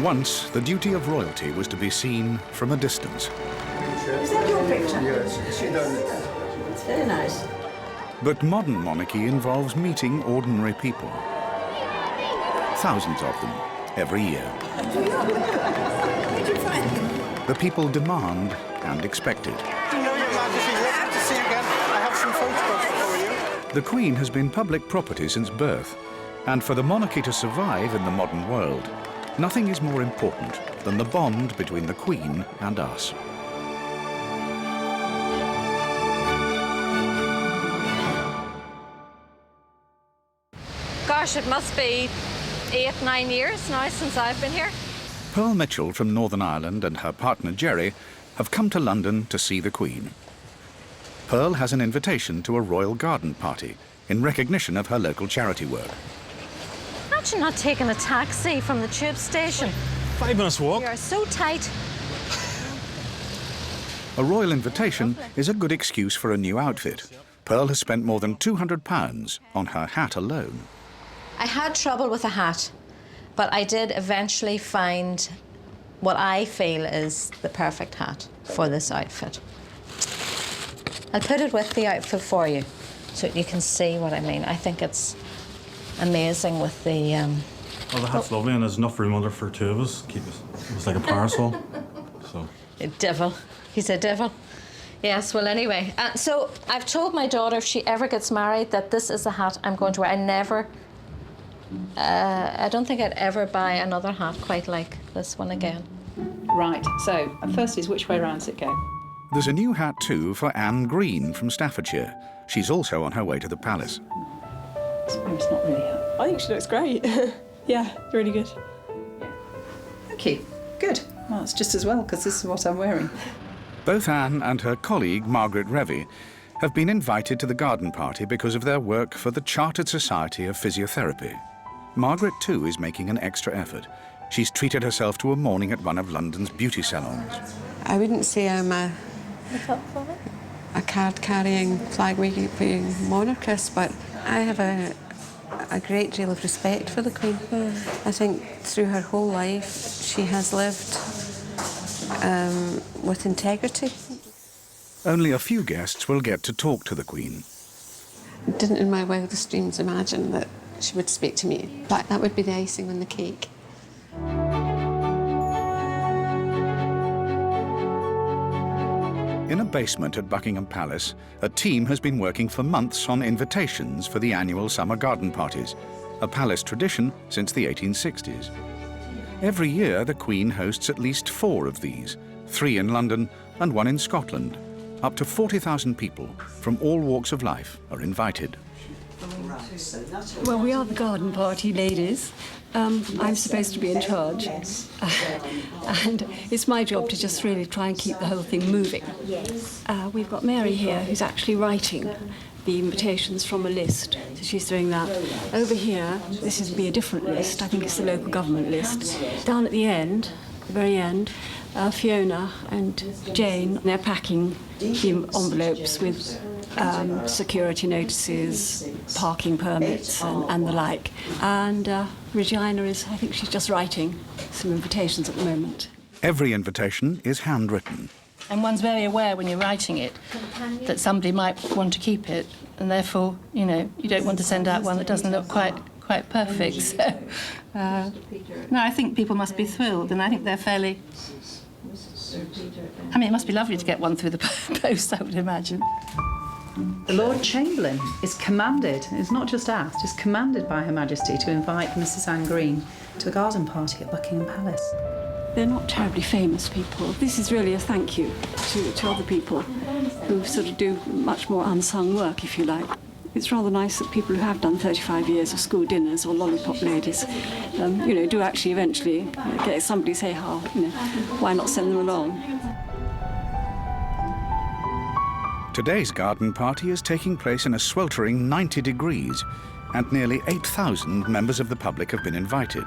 Once, the duty of royalty was to be seen from a distance. Is that your picture? Yes, she done it. It's very nice. But modern monarchy involves meeting ordinary people. Thousands of them, every year. Where did you find them? The people demand and expect it. You know, Your Majesty, lovely to see you again. I have some photographs for you. The Queen has been public property since birth, and for the monarchy to survive in the modern world, nothing is more important than the bond between the Queen and us. Gosh, it must be 8-9 years now since I've been here. Pearl Mitchell from Northern Ireland and her partner Jerry have come to London to see the Queen. Pearl has an invitation to a royal garden party in recognition of her local charity work. Imagine not taking a taxi from the tube station. 5 minutes walk. We are so tight. A royal invitation is a good excuse for a new outfit. Pearl has spent more than £200 on her hat alone. I had trouble with a hat, but I did eventually find what I feel is the perfect hat for this outfit. I'll put it with the outfit for you so you can see what I mean. I think it's amazing with the... Well, the hat's lovely and there's enough room under for two of us. Keep it. It's like a parasol. So. A devil. He's a devil. Yes, well, anyway. So I've told my daughter if she ever gets married that this is the hat I'm going to wear. I don't think I'd ever buy another hat quite like this one again. Right, so first is which way round does it go? There's a new hat too for Anne Green from Staffordshire. She's also on her way to the palace. It's not really her. I think she looks great. Yeah, really good. Thank you. Good. Well, it's just as well, because this is what I'm wearing. Both Anne and her colleague, Margaret Revy, have been invited to the garden party because of their work for the Chartered Society of Physiotherapy. Margaret, too, is making an extra effort. She's treated herself to a morning at one of London's beauty salons. I wouldn't say I'm a card-carrying, flag-waving monarchist, but I have a great deal of respect for the Queen. I think through her whole life she has lived with integrity. Only a few guests will get to talk to the Queen. I didn't in my wildest dreams imagine that she would speak to me, but that would be the icing on the cake. In a basement at Buckingham Palace, a team has been working for months on invitations for the annual summer garden parties, a palace tradition since the 1860s. Every year, the Queen hosts at least 4 of these, 3 in London and 1 in Scotland. Up to 40,000 people from all walks of life are invited. Well, we are the garden party ladies. I'm supposed to be in charge. And it's my job to just really try and keep the whole thing moving. We've got Mary here, who's actually writing the invitations from a list. So she's doing that. Over here, this is be a different list. I think it's the local government list. Down at the end, the very end, Fiona and Jane, they're packing the envelopes with security notices, parking permits and the like. And Regina is, I think she's just writing some invitations at the moment. Every invitation is handwritten. And one's very aware when you're writing it that somebody might want to keep it, and therefore, you know, you don't want to send out one that doesn't look quite perfect. So, no, I think people must be thrilled, and I think they're fairly... I mean, it must be lovely to get one through the post, I would imagine. The Lord Chamberlain is commanded, it's not just asked, is commanded by Her Majesty to invite Mrs. Anne Green to a garden party at Buckingham Palace. They're not terribly famous people. This is really a thank you to other people who sort of do much more unsung work, if you like. It's rather nice that people who have done 35 years of school dinners or lollipop ladies, you know, do actually eventually get somebody say, oh, you know, why not send them along? Today's garden party is taking place in a sweltering 90 degrees, and nearly 8,000 members of the public have been invited.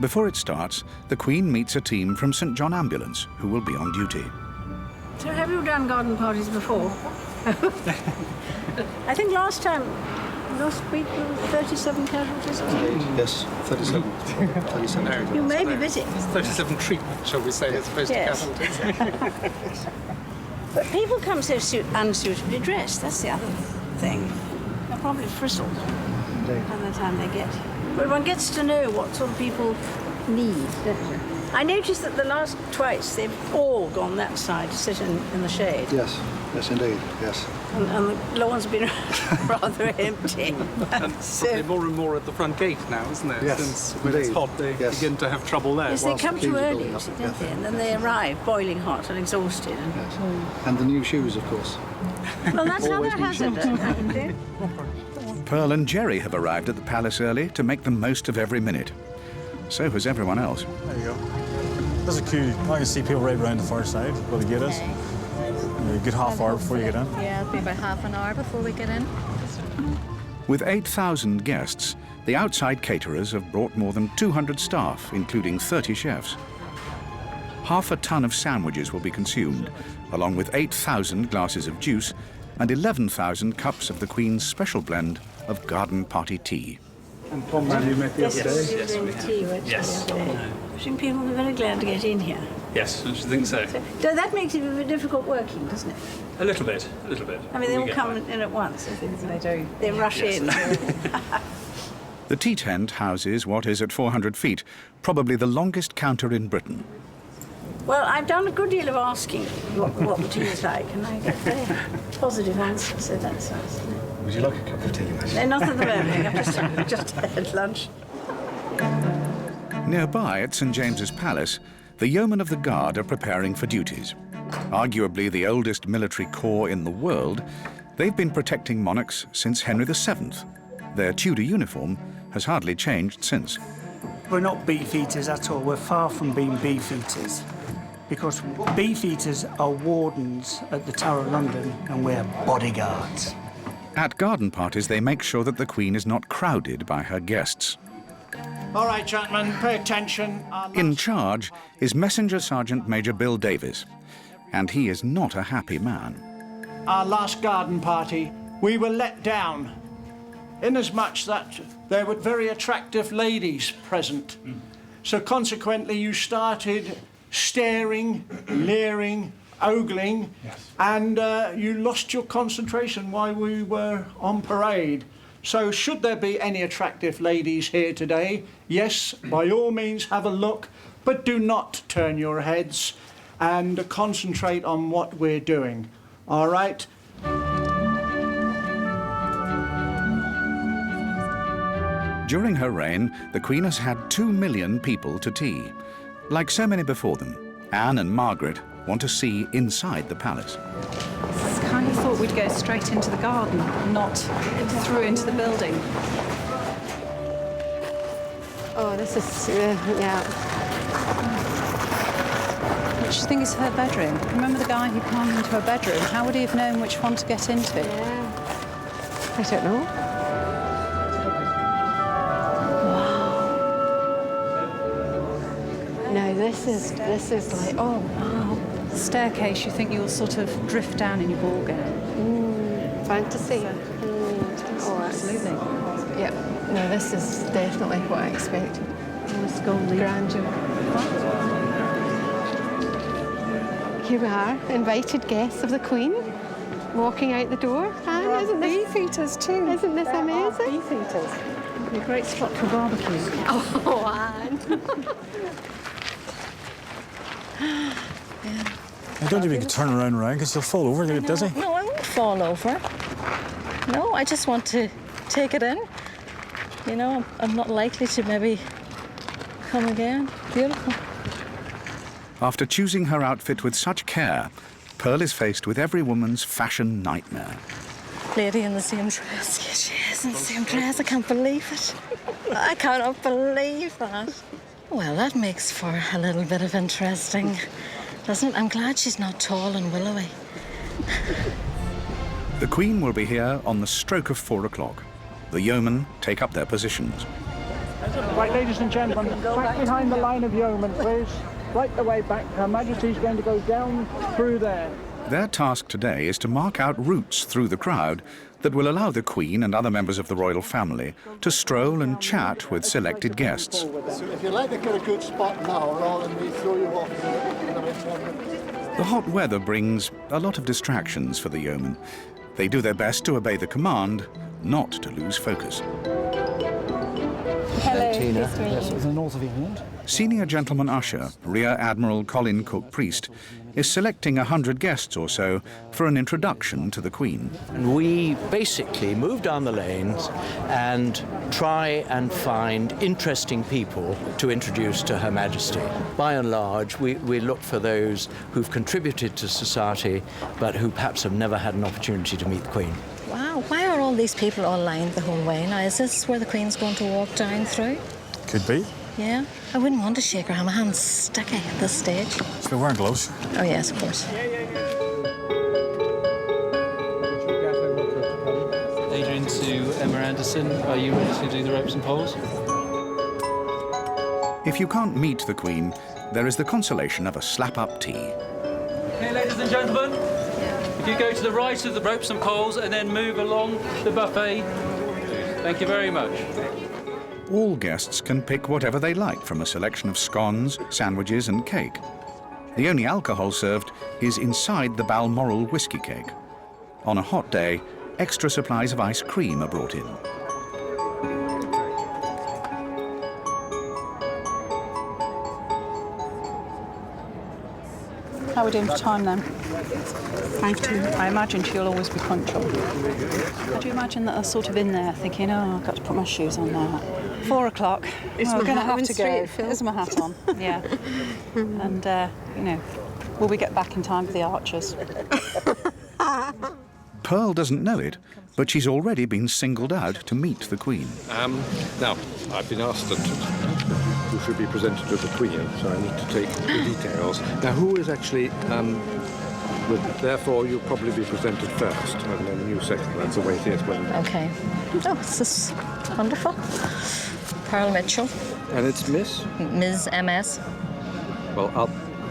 Before it starts, the Queen meets a team from St John Ambulance who will be on duty. So have you done garden parties before? I think last time lost 37 casualties or something? Yes, 37. 37. You may be busy. 37 treatment, shall we say, as opposed Yes. to casualties. But people come so unsuitably dressed. That's the other thing. They're probably frizzled by the time they get. But one gets to know what sort of people need, don't you? I noticed that the last twice they've all gone that side to sit in the shade. Yes, yes indeed, yes. And the lawns have been rather empty. Probably more and more at the front gate now, isn't there? Yes, Since when it's indeed. hot, they Yes. begin to have trouble there. Yes, they whilst come the too queues are early, building you up, see, yes. don't they? And then they arrive boiling hot and exhausted. And, And the new shoes, of course. Well, that's another Always new hazard. shoes. Isn't it? Pearl and Jerry have arrived at the palace early to make the most of every minute. So has everyone else. There you go. There's a queue. I can see people right round the far side where the gate is. A good half hour before you get in. Yeah, it'll be about half an hour before we get in. With 8,000 guests, the outside caterers have brought more than 200 staff, including 30 chefs. Half a ton of sandwiches will be consumed, along with 8,000 glasses of juice and 11,000 cups of the Queen's special blend of garden party tea. And Tom Man, you met the other day. Yes, we did tea, weren't you, the other day? I think people will be very glad to get in here. Yes, I should think so. So that makes it a bit difficult working, doesn't it? A little bit, a little bit. I mean, they all come in at once. They do. They rush in. The tea tent houses what is at 400 feet, probably the longest counter in Britain. Well, I've done a good deal of asking what the tea is like, and I get very positive answers, so that's nice. Would you like a cup of tea? No, not at the moment. I've just had lunch. Nearby at St James's Palace, the Yeomen of the Guard are preparing for duties. Arguably the oldest military corps in the world, they've been protecting monarchs since Henry VII. Their Tudor uniform has hardly changed since. We're not beefeaters at all. We're far from being beefeaters. Because beefeaters are wardens at the Tower of London and we're bodyguards. At garden parties, they make sure that the Queen is not crowded by her guests. All right, gentlemen, pay attention. In charge is Messenger Sergeant Major Bill Davis, and he is not a happy man. Our last garden party, we were let down, inasmuch that there were very attractive ladies present. So consequently, you started staring, leering, ogling, and you lost your concentration while we were on parade. So should there be any attractive ladies here today, yes, by all means have a look, but do not turn your heads and concentrate on what we're doing. All right? During her reign, the Queen has had 2 million people to tea. Like so many before them, Anne and Margaret want to see inside the palace. Kind of thought we'd go straight into the garden, not through into the building. Oh, this is, yeah. Which do you think is her bedroom? Remember the guy who climbed into her bedroom? How would he have known which one to get into? Yeah. I don't know. Wow. No, this is like, oh, wow. Staircase, you think you'll sort of drift down in your ball gown. Fantasy. Oh, absolutely. Yep. No, this is definitely what I expected. Grandeur. Here we are, invited guests of the Queen, walking out the door. Anne, isn't this beefeaters too? Isn't this amazing? Beefeaters. It'd be a great spot for a barbecue. Oh, Anne. I don't think we can turn around because you'll fall over and get dizzy. No, I won't fall over. No, I just want to take it in. You know, I'm not likely to maybe come again. Beautiful. After choosing her outfit with such care, Pearl is faced with every woman's fashion nightmare. Lady in the same dress. Yeah, she is in the same dress. I can't believe it. I cannot believe that. Well, that makes for a little bit of interesting, doesn't it? I'm glad she's not tall and willowy. The Queen will be here on the stroke of 4 o'clock. The yeomen take up their positions. Right, ladies and gentlemen, back behind the line of yeomen, please. Right the way back. Her Majesty's going to go down through there. Their task today is to mark out routes through the crowd that will allow the Queen and other members of the royal family to stroll and chat with selected guests. So if you like to get a good spot now, rather than me throw you off. The hot weather brings a lot of distractions for the yeomen. They do their best to obey the command, not to lose focus. Hello, Tina. nice to meet Yes, you. the north of England. Senior Gentleman Usher, Rear Admiral Colin Cook-Priest, is selecting 100 guests or so for an introduction to the Queen. And we basically move down the lanes and try and find interesting people to introduce to Her Majesty. By and large, we look for those who've contributed to society, but who perhaps have never had an opportunity to meet the Queen. Wow, why are all these people all lined the whole way? Now, is this where the Queen's going to walk down through? Could be. Yeah? I wouldn't want to shake her hand. My hand's sticky at this stage. She's been wearing gloves. Oh, yes, of course. Adrian to Emma Anderson, are you ready to do the ropes and poles? If you can't meet the Queen, there is the consolation of a slap-up tea. Okay, ladies and gentlemen, if you go to the right of the ropes and poles and then move along the buffet. Thank you very much. All guests can pick whatever they like from a selection of scones, sandwiches and cake. The only alcohol served is inside the Balmoral whiskey cake. On a hot day, extra supplies of ice cream are brought in. How are we doing for time then? 5:10. I imagine she'll always be punctual. Could you imagine that they're sort of in there thinking, oh, I've got to put my shoes on now. 4 o'clock. Is Well, we're my going to hat have on to straight, go. Phil? Is my hat on? Yeah. And, you know, will we get back in time for the archers? Pearl doesn't know it, but she's already been singled out to meet the Queen. Now, I've been asked that who should be presented to the Queen, so I need to take the details. Now, who is actually, therefore, you'll probably be presented first, and then you second. That's the way it is. Okay. Oh, this is wonderful. Pearl Mitchell. And it's Miss? Ms. MS. Well, I'll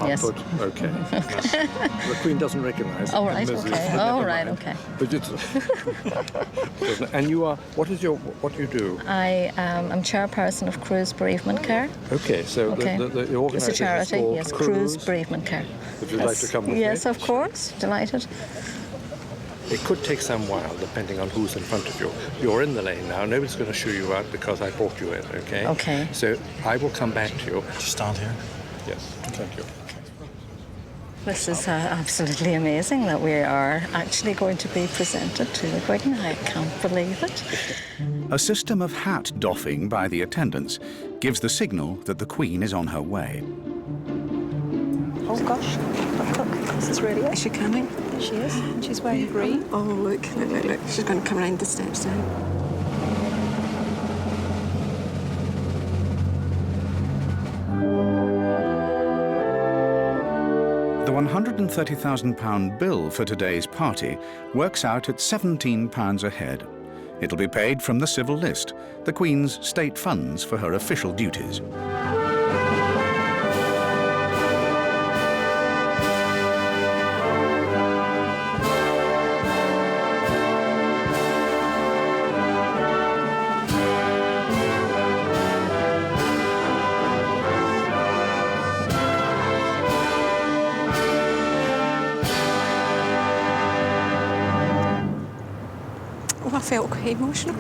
Yes. put okay. The Queen doesn't recognise. Oh, right, Mrs., okay. but Oh, never right, mind. okay. But it's, and you are, what do you do? I am chairperson of Cruise Bereavement Care. Okay, so Okay. the It's a organisation is charity, called yes, Cruise Bereavement Care. Would you like to come with me? Yes, of course. Delighted. It could take some while, depending on who's in front of you. You're in the lane now. Nobody's going to shoo you out because I brought you in, okay? Okay. So I will come back to you. Just stand here. Yes, thank you. This is absolutely amazing that we are actually going to be presented to the Queen. I can't believe it. A system of hat doffing by the attendants gives the signal that the Queen is on her way. Oh, gosh. Look, this is really it. Is she coming? She is. And she's wearing green. Oh, look. She's going to come around the steps now. The £130,000 bill for today's party works out at £17 a head. It'll be paid from the civil list, the Queen's state funds for her official duties. Oh, I felt quite emotional.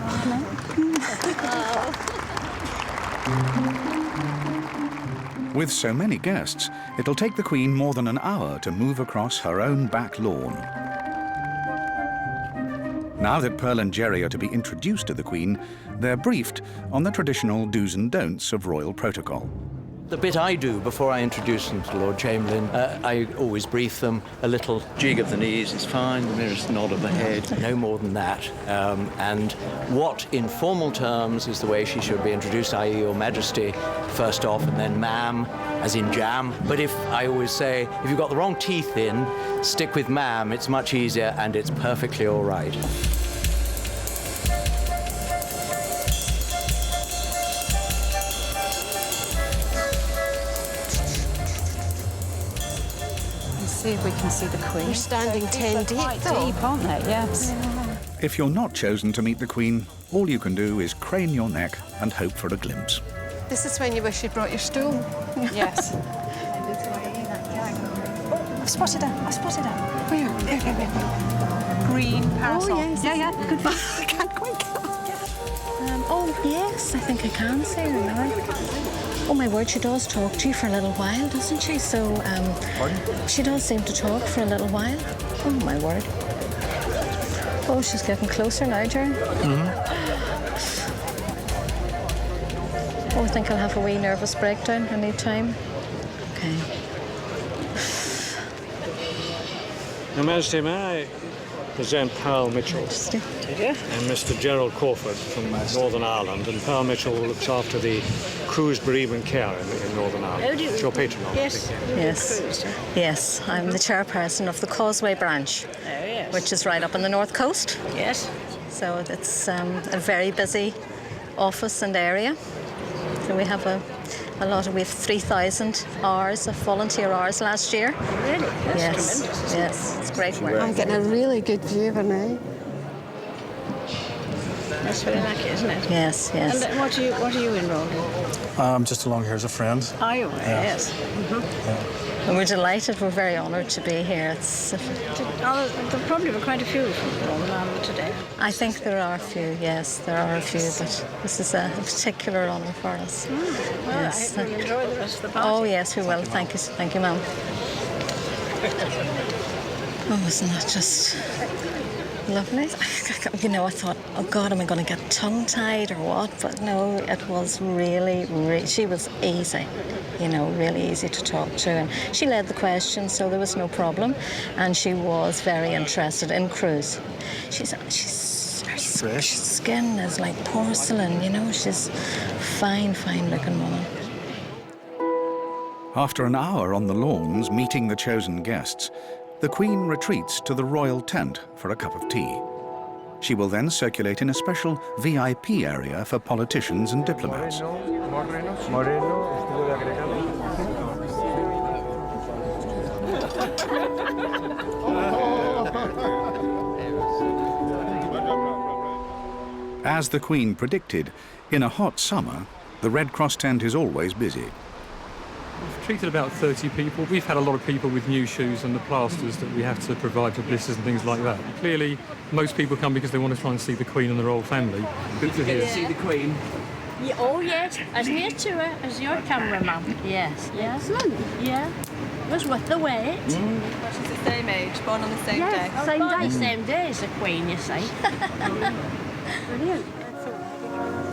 With so many guests, it'll take the Queen more than an hour to move across her own back lawn. Now that Pearl and Jerry are to be introduced to the Queen, they're briefed on the traditional do's and don'ts of royal protocol. The bit I do before I introduce them to Lord Chamberlain, I always brief them. A little jig of the knees is fine, the merest nod of the head, no more than that. And what, in formal terms, is the way she should be introduced, i.e. Your Majesty, first off, and then ma'am, as in jam. But I always say, if you've got the wrong teeth in, stick with ma'am, it's much easier and it's perfectly all right. see if we can see the Queen. They're standing 10 deep, Quite though. deep, aren't they? Yes. If you're not chosen to meet the Queen, all you can do is crane your neck and hope for a glimpse. This is when you wish you'd brought your stool. Yes. I've spotted her. I've spotted her. Where? Green parasol. Oh, yes. Yeah, good. I can't quite get Oh, yes, I think I can see her now. Oh, my word, she does talk to you for a little while, doesn't she? So, she does seem to talk for a little while. Oh, my word. Oh, she's getting closer now, Jerry. Oh, I think I'll have a wee nervous breakdown. I need time. Okay. Your Majesty, may I present Pearl Mitchell and Mr. Gerald Crawford from Northern Ireland, and Pearl Mitchell looks after the cruise bereavement care in Northern Ireland. It's your patron. Yes. Yes, I'm the chairperson of the Causeway branch, which is right up on the north coast. Yes. So it's a very busy office and area. So we have a lot of, we have 3,000 hours of volunteer hours last year. Really? That's tremendous. Yes, it's great work. I'm getting a really good view of her now. That's very lucky, isn't it? Yes. And what are you enrolled in? I'm just along here as a friend. Are you? Yeah. Yes. And we're delighted, we're very honoured to be here. There probably were quite a few from Northern Ireland today. I think there are a few, yes, there are a few, but this is a particular honour for us. Well, Yes. I hope we enjoy the rest of the party. Oh, yes, we will. Thank you, ma'am. Oh, isn't that just lovely? You know, I thought, oh God, am I going to get tongue-tied or what? But no, it was really, she was easy, you know, really easy to talk to. And she led the questions, so there was no problem. And she was very interested in cruise. Her skin is like porcelain, you know, she's fine looking woman. After an hour on the lawns meeting the chosen guests, the Queen retreats to the royal tent for a cup of tea. She will then circulate in a special VIP area for politicians and diplomats. As the Queen predicted, in a hot summer, the Red Cross tent is always busy. We've treated about 30 people. We've had a lot of people with new shoes and the plasters that we have to provide for blisters and things like that. Clearly, most people come because they want to try and see the Queen and the royal family. Good to hear. See the Queen. Yeah, oh, yes. As near to her as your cameraman. Yes. Excellent. Yeah. Was worth the wait. She's the same age, born on the same day. Same day as the Queen, you say. Brilliant.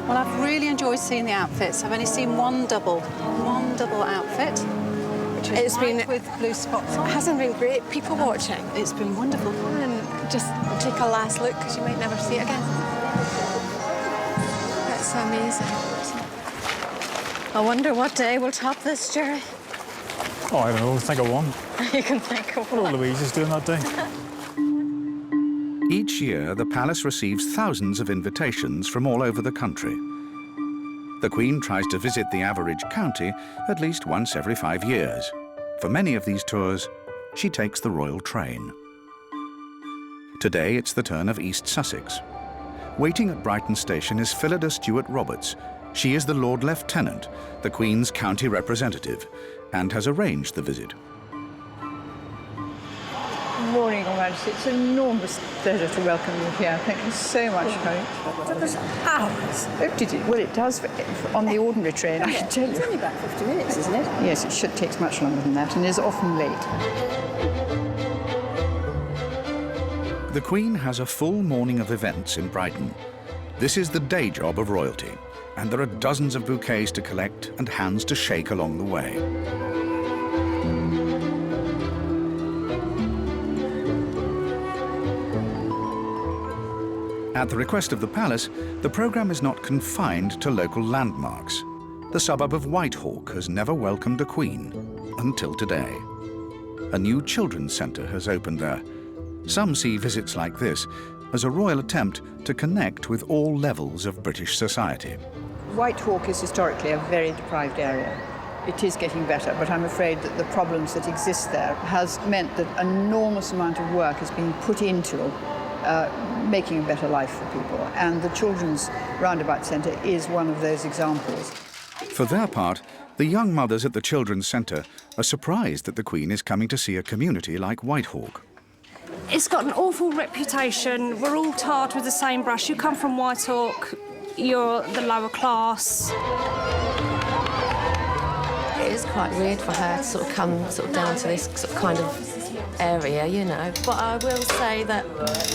Well, I've really enjoyed seeing the outfits. I've only seen one double outfit, which is with blue spots. It hasn't been great people watching. It's been wonderful. And just take a last look because you might never see it again. That's amazing. I wonder what day will top this, Jerry. Oh, I don't know, think of one. You can think of What one. are Louise is doing that day? Each year, the palace receives thousands of invitations from all over the country. The Queen tries to visit the average county at least once every 5 years. For many of these tours, she takes the royal train. Today, it's the turn of East Sussex. Waiting at Brighton Station is Phillida Stewart-Roberts. She is the Lord Lieutenant, the Queen's county representative, and has arranged the visit. Morning, Your Majesty. It's an enormous pleasure to welcome you here. Thank you so much, Kate. That was hours. Oh, did it? Well, it does on the ordinary train, I can tell you. It's only about 50 minutes, isn't it? Yes, it should take much longer than that and is often late. The Queen has a full morning of events in Brighton. This is the day job of royalty, and there are dozens of bouquets to collect and hands to shake along the way. At the request of the palace, the programme is not confined to local landmarks. The suburb of Whitehawk has never welcomed a queen, until today. A new children's centre has opened there. Some see visits like this as a royal attempt to connect with all levels of British society. Whitehawk is historically a very deprived area. it is getting better, but I'm afraid that the problems that exist there has meant that an enormous amount of work has been put into making a better life for people. And the Children's Roundabout Centre is one of those examples. For their part, the young mothers at the Children's Centre are surprised that the Queen is coming to see a community like Whitehawk. It's got an awful reputation. We're all tarred with the same brush. You come from Whitehawk, you're the lower class. It is quite weird for her to sort of come down to this sort of kind of area, you know. But I will say that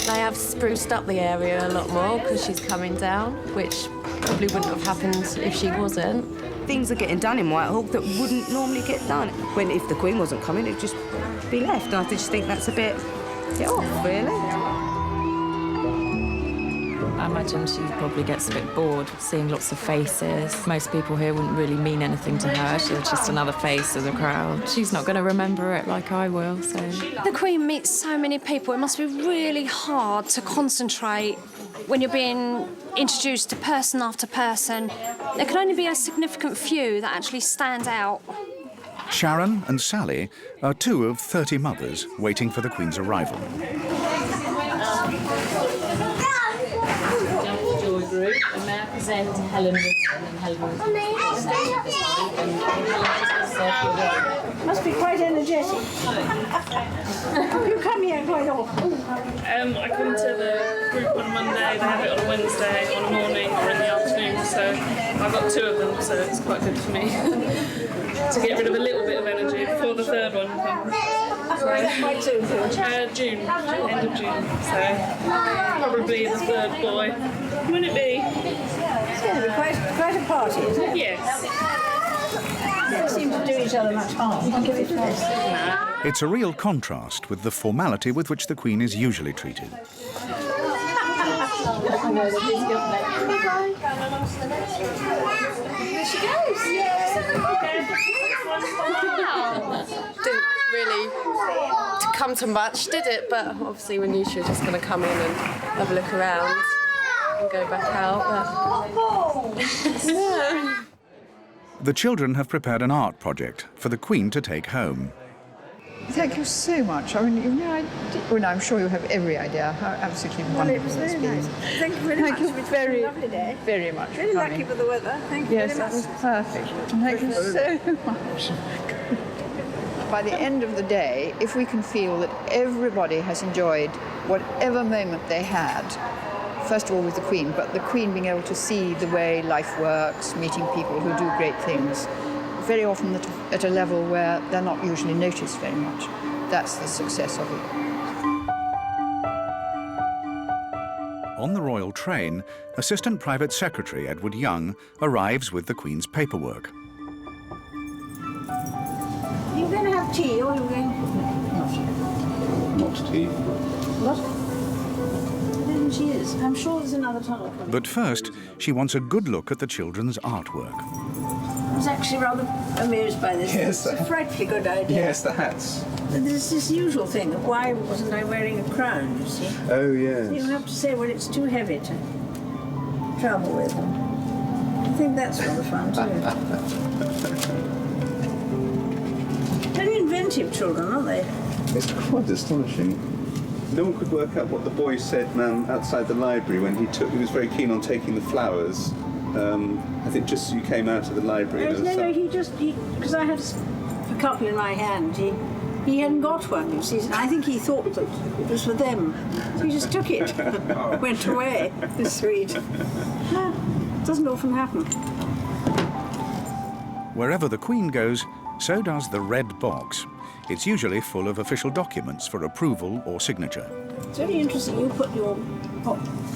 they have spruced up the area a lot more because she's coming down, which probably wouldn't have happened if she wasn't. Things are getting done in Whitehawk that wouldn't normally get done. If the Queen wasn't coming, it'd just be left. And I just think that's a bit off, really. I imagine she probably gets a bit bored seeing lots of faces. Most people here wouldn't really mean anything to her. She's just another face of the crowd. She's not going to remember it like I will, so... The Queen meets so many people. It must be really hard to concentrate when you're being introduced to person after person. There can only be a significant few that actually stand out. Sharon and Sally are 2 of 30 mothers waiting for the Queen's arrival. Group, and may I present Helen and Helen. Must be quite energetic. You come here quite often. I come to the group on Monday, they have it on a Wednesday, on a morning or in the afternoon, so I've got 2 of them, so it's quite good for me to get rid of a little bit of energy before the 3rd one comes. Quite soon, June, end of June, so probably the 3rd boy. Wouldn't it be? It's going to be quite a party, isn't it? Yes. They seem to do each other much harm. Give it rest. It's a real contrast with the formality with which the Queen is usually treated. There she goes. Didn't really to come to much, did it? But obviously we knew she was just going to come in and have a look around and go back out. But... yeah. The children have prepared an art project for the Queen to take home. Thank you so much. I mean, I'm sure you have every idea how absolutely wonderful it's been. Nice. Thank you very much. Thank you very, a lovely day. very much. Really lucky for the weather. Thank you yes, very much. Yes, that was perfect. Thank you so much. By the end of the day, if we can feel that everybody has enjoyed whatever moment they had, first of all with the Queen, but the Queen being able to see the way life works, meeting people who do great things, very often at a level where they're not usually noticed very much. That's the success of it. On the royal train, Assistant Private Secretary Edward Young arrives with the Queen's paperwork. Are you going to have tea or are you going to... Not tea. What? Then she is. I'm sure there's another tunnel coming. But first, she wants a good look at the children's artwork. I was actually rather amused by this. Yes. It's a frightfully good idea. Yes, the hats. There's this usual thing of why wasn't I wearing a crown, you see? Oh, yes. You have to say, well, it's too heavy to travel with. I think that's rather fun, too. Very inventive children, aren't they? It's quite astonishing. No one could work out what the boy said outside the library when he was very keen on taking the flowers. I think just as you came out of the library. Because I had a copy in my hand. He hadn't got one, you see. I think he thought that it was for them. So he just took it, went away. It's sweet. It doesn't often happen. Wherever the Queen goes, so does the red box. It's usually full of official documents for approval or signature. It's very interesting. You put your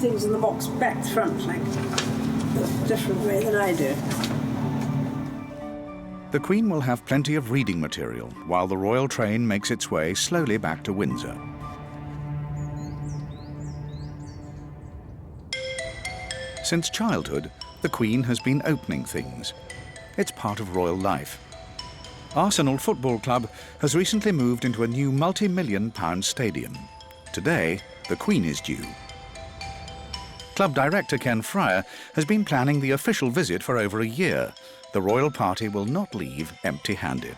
things in the box back front, like a different way than I do. The Queen will have plenty of reading material while the royal train makes its way slowly back to Windsor. Since childhood, the Queen has been opening things. It's part of royal life. Arsenal Football Club has recently moved into a new multi-million-pound stadium. Today, the Queen is due. Club director Ken Fryer has been planning the official visit for over a year, the royal party will not leave empty-handed.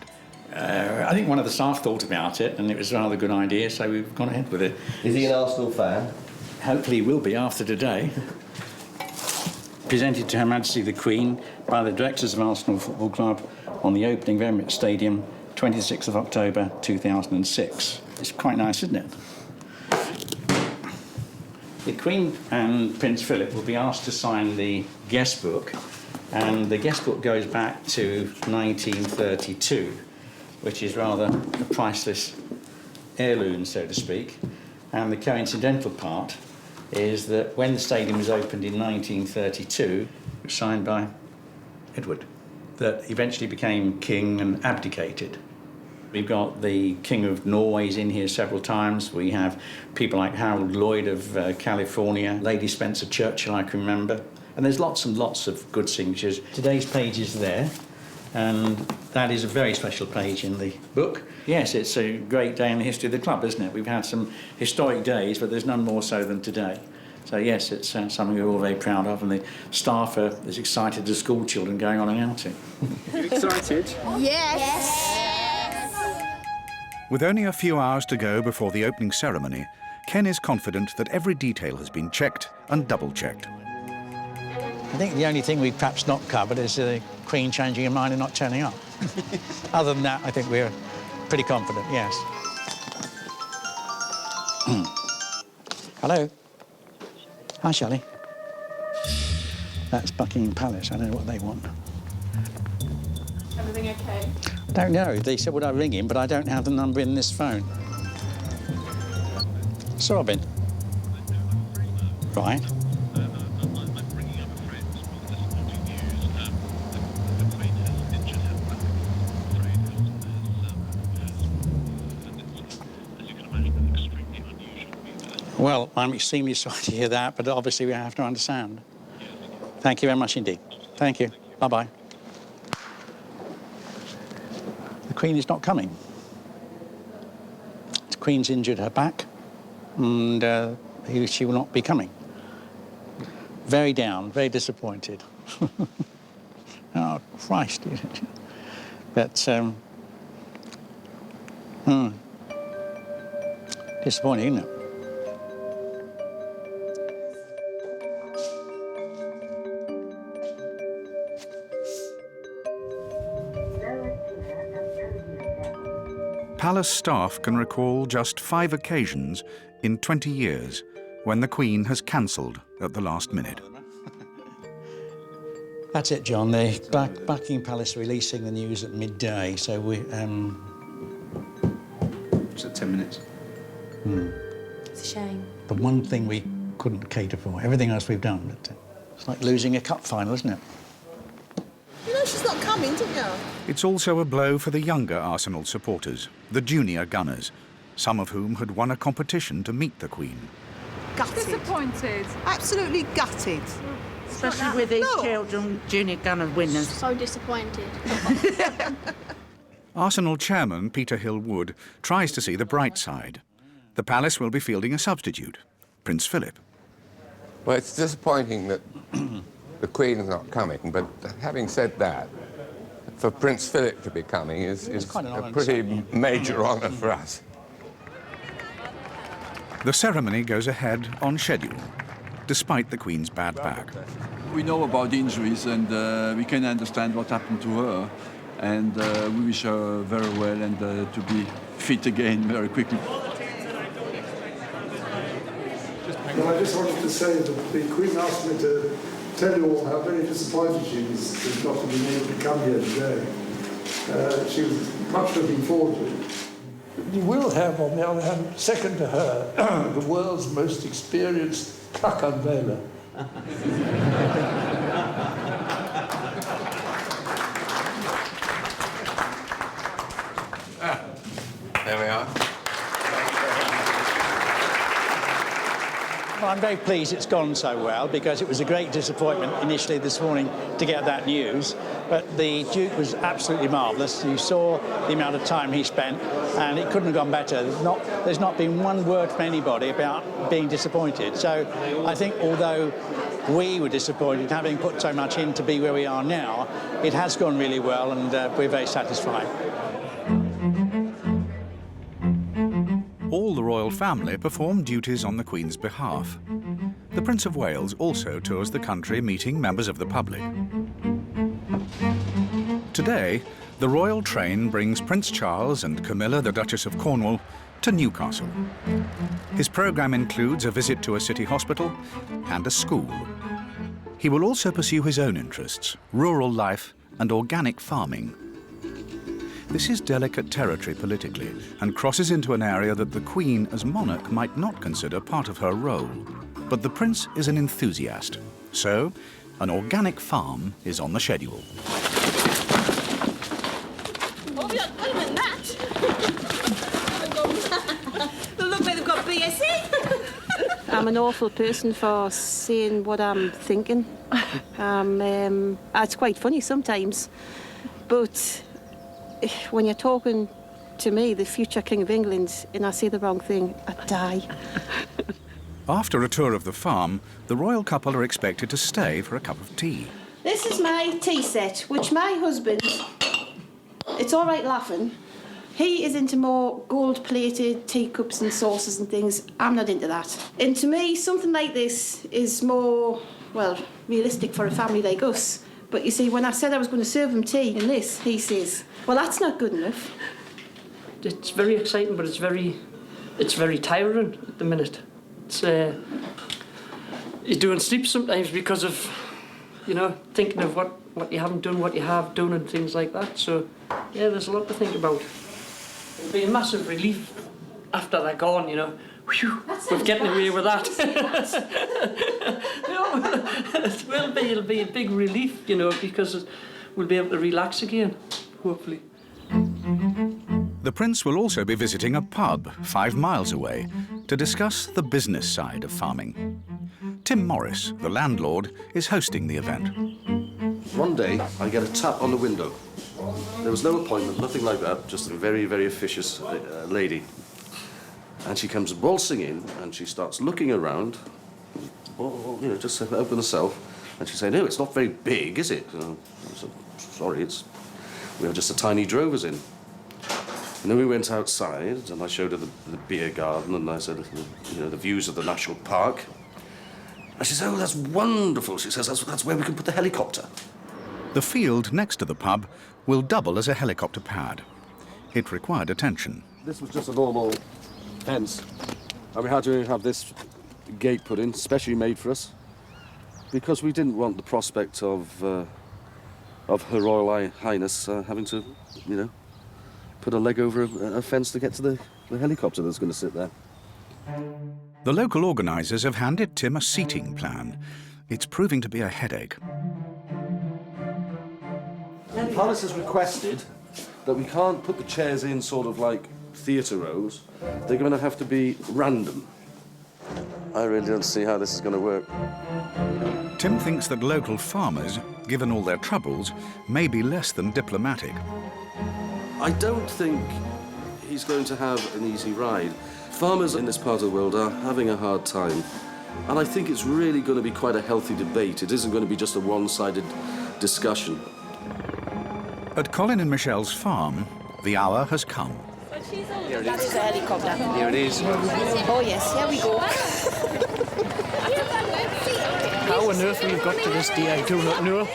I think one of the staff thought about it, and it was a rather good idea, so we've gone ahead with it. Is he an Arsenal fan? Hopefully he will be after today. Presented to Her Majesty the Queen by the directors of Arsenal Football Club on the opening of Emirates Stadium, 26th of October 2006. It's quite nice, isn't it? The Queen and Prince Philip will be asked to sign the guest book, and the guest book goes back to 1932, which is rather a priceless heirloom, so to speak. And the coincidental part is that when the stadium was opened in 1932, it was signed by Edward, that eventually became king and abdicated. We've got the King of Norway's in here several times. We have people like Harold Lloyd of California, Lady Spencer Churchill, I can remember. And there's lots and lots of good signatures. Today's page is there, and that is a very special page in the book. Yes, it's a great day in the history of the club, isn't it? We've had some historic days, but there's none more so than today. So yes, it's something we're all very proud of, and the staff are as excited as school children going on an outing. You excited? Yes. With only a few hours to go before the opening ceremony, Ken is confident that every detail has been checked and double-checked. I think the only thing we've perhaps not covered is the Queen changing her mind and not turning up. Other than that, I think we're pretty confident, yes. Hello. Hi, Shelley. That's Buckingham Palace. I don't know what they want. Everything okay? I don't know. They said, would I ring him, but I don't have the number in this phone. So, Robin. Right. Well, I'm extremely sorry to hear that, but obviously we have to understand. Thank you very much indeed. Thank you. Bye-bye. The Queen is not coming. The Queen's injured her back, and she will not be coming. Very down, very disappointed. Oh, Christ. But, disappointing, isn't it? Palace staff can recall just 5 occasions in 20 years when the Queen has cancelled at the last minute. That's it, John. The Buckingham Palace releasing the news at midday, so we... It's at 10 minutes. It's a shame. The one thing we couldn't cater for. Everything else we've done, but it's like losing a cup final, isn't it? You know she's not coming, didn't you? It's also a blow for the younger Arsenal supporters, the junior Gunners, some of whom had won a competition to meet the Queen. Gutted. Disappointed. Absolutely gutted. Especially with these children, junior gunner winners. So disappointed. Arsenal chairman Peter Hill-Wood tries to see the bright side. The Palace will be fielding a substitute, Prince Philip. Well, it's disappointing that the Queen is not coming, but having said that, for Prince Philip to be coming is a pretty major honour for us. The ceremony goes ahead on schedule, despite the Queen's bad back. We know about the injuries, and we can understand what happened to her, and we wish her very well and to be fit again very quickly. Well, I just wanted to say that the Queen asked me to tell you all how very disappointed she is not to be able to come here today. She was much looking forward to it. You will have, on the other hand, second to her, the world's most experienced truck unveiler. There we are. Well, I'm very pleased it's gone so well, because it was a great disappointment initially this morning to get that news. But the Duke was absolutely marvellous. You saw the amount of time he spent, and it couldn't have gone better. There's not been one word from anybody about being disappointed. So I think although we were disappointed, having put so much in to be where we are now. It has gone really well, and we're very satisfied. All the royal family perform duties on the Queen's behalf. The Prince of Wales also tours the country meeting members of the public. Today, the royal train brings Prince Charles and Camilla, the Duchess of Cornwall, to Newcastle. His programme includes a visit to a city hospital and a school. He will also pursue his own interests, rural life and organic farming. This is delicate territory politically and crosses into an area that the Queen, as monarch, might not consider part of her role. But the Prince is an enthusiast, so an organic farm is on the schedule. Look where they've got BSE. I'm an awful person for saying what I'm thinking. It's quite funny sometimes, but when you're talking to me, the future King of England, and I say the wrong thing, I die. After a tour of the farm, the royal couple are expected to stay for a cup of tea. This is my tea set, which my husband, it's all right laughing, he is into more gold-plated teacups and saucers and things. I'm not into that. And to me, something like this is more, well, realistic for a family like us. But you see, when I said I was going to serve him tea in this, he says, well, that's not good enough. It's very exciting, but it's very tiring at the minute. It's you don't sleep sometimes because of, you know, thinking of what you haven't done, what you have done, and things like that. So, yeah, there's a lot to think about. It'll be a massive relief after they're gone, you know. Whew, we're getting away with that. It'll be a big relief, you know, because we'll be able to relax again, hopefully. The Prince will also be visiting a pub 5 miles away to discuss the business side of farming. Tim Morris, the landlord, is hosting the event. One day, I get a tap on the window. There was no appointment, nothing like that, just a very, very officious lady. And she comes waltzing in, and she starts looking around, you know, just open herself, and she's saying, "No, it's not very big, is it?" I said, "Sorry, we are just a tiny drovers in." And then we went outside, and I showed her the beer garden, and I said, you know, the views of the national park. And she said, "Oh, that's wonderful." She says, that's where we can put the helicopter. The field next to the pub will double as a helicopter pad. It required attention. This was just a normal fence, and we had to have this gate put in, specially made for us, because we didn't want the prospect of Her Royal Highness having to, you know, put a leg over a fence to get to the helicopter that's going to sit there. The local organisers have handed Tim a seating plan. It's proving to be a headache. The palace has requested that we can't put the chairs in sort of like theatre rows. They're going to have to be random. I really don't see how this is going to work. Tim thinks that local farmers, given all their troubles, may be less than diplomatic. I don't think he's going to have an easy ride. Farmers in this part of the world are having a hard time, and I think it's really going to be quite a healthy debate. It isn't going to be just a one-sided discussion. At Colin and Michelle's farm, the hour has come. Here it is. The helicopter. Here it is. Oh, yes, here we go. How on earth we've got to this day, I do not know.